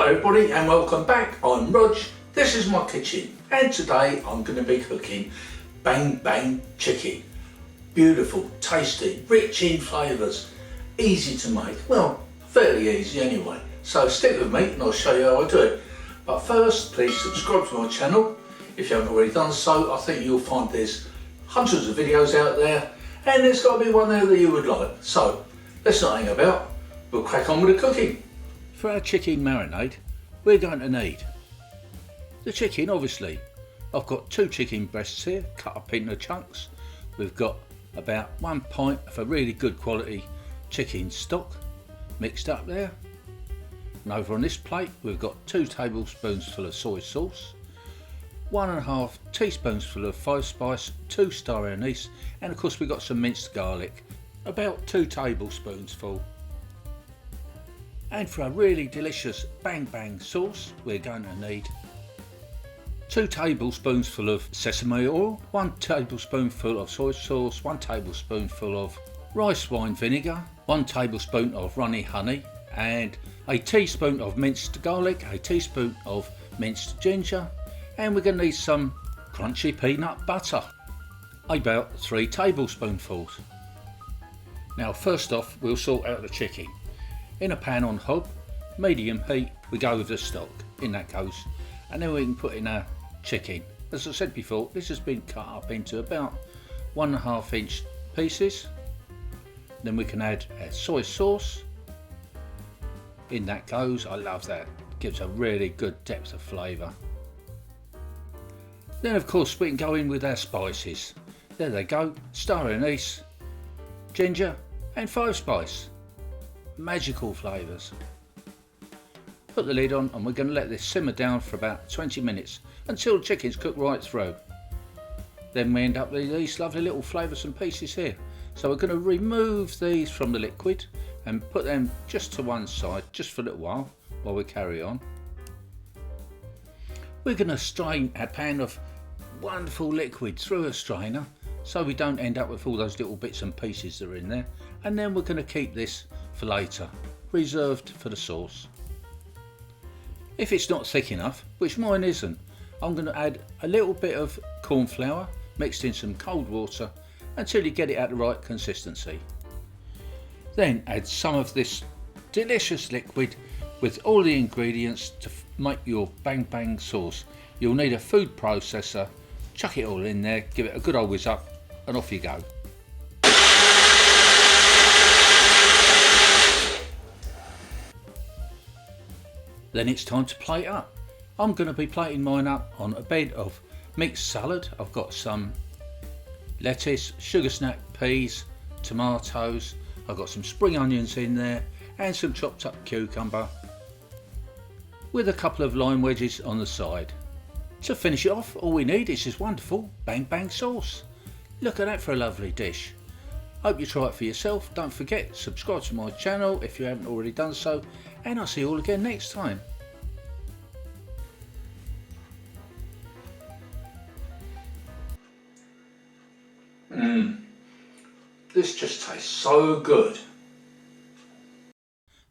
Hello everybody and welcome back. I'm Rog, this is my kitchen and today I'm going to be cooking bang bang chicken. Beautiful, tasty, rich in flavours, easy to make, well fairly easy anyway. So stick with me and I'll show you how I do it. But first please subscribe to my channel if you haven't already done so. I think you'll find there's hundreds of videos out there and there's got to be one there that you would like. So let's not hang about, we'll crack on with the cooking. For our chicken marinade, we're going to need the chicken, obviously. I've got 2 chicken breasts here, cut up into chunks. We've got about 1 pint of a really good quality chicken stock mixed up there. And over on this plate, we've got 2 tablespoons full of soy sauce, 1.5 teaspoons full of 5 spice, 2 star anise, and of course we've got some minced garlic, about 2 tablespoons full. And for a really delicious bang bang sauce, we're going to need 2 tablespoons full of sesame oil, 1 tablespoonful of soy sauce, 1 tablespoonful of rice wine vinegar, 1 tablespoon of runny honey, and a teaspoon of minced garlic, a teaspoon of minced ginger, and we're going to need some crunchy peanut butter, about 3 tablespoonfuls. Now first off, we'll sort out the chicken. In a pan on hob, medium heat, we go with the stock, in that goes, and then we can put in our chicken. As I said before, this has been cut up into about 1.5 inch pieces. Then we can add our soy sauce, in that goes, I love that, gives a really good depth of flavour. Then of course we can go in with our spices. There they go, star anise, ginger and 5 spice. Magical flavours. Put the lid on and we're going to let this simmer down for about 20 minutes until the chicken's cooked right through. Then we end up with these lovely little flavoursome pieces here. So we're going to remove these from the liquid and put them just to one side just for a little while we carry on. We're going to strain a pan of wonderful liquid through a strainer so we don't end up with all those little bits and pieces that are in there, and then we're going to keep this for later, reserved for the sauce. If it's not thick enough, which mine isn't, I'm going to add a little bit of corn flour mixed in some cold water until you get it at the right consistency. Then add some of this delicious liquid with all the ingredients to make your bang bang sauce. You'll need a food processor, chuck it all in there, give it a good old whiz up and off you go. Then it's time to plate up. I'm going to be plating mine up on a bed of mixed salad. I've got some lettuce, sugar snap peas, tomatoes, I've got some spring onions in there and some chopped up cucumber with a couple of lime wedges on the side. To finish it off, all we need is this wonderful bang bang sauce. Look at that for a lovely dish. Hope you try it for yourself. Don't forget, subscribe to my channel if you haven't already done so, and I'll see you all again next time. This just tastes so good.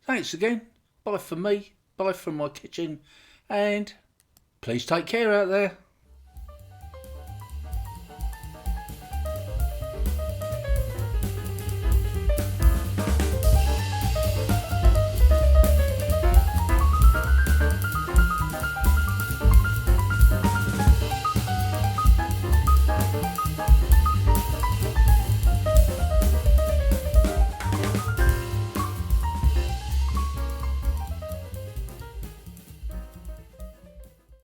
Thanks again. Bye from me, bye from my kitchen, and please take care out there.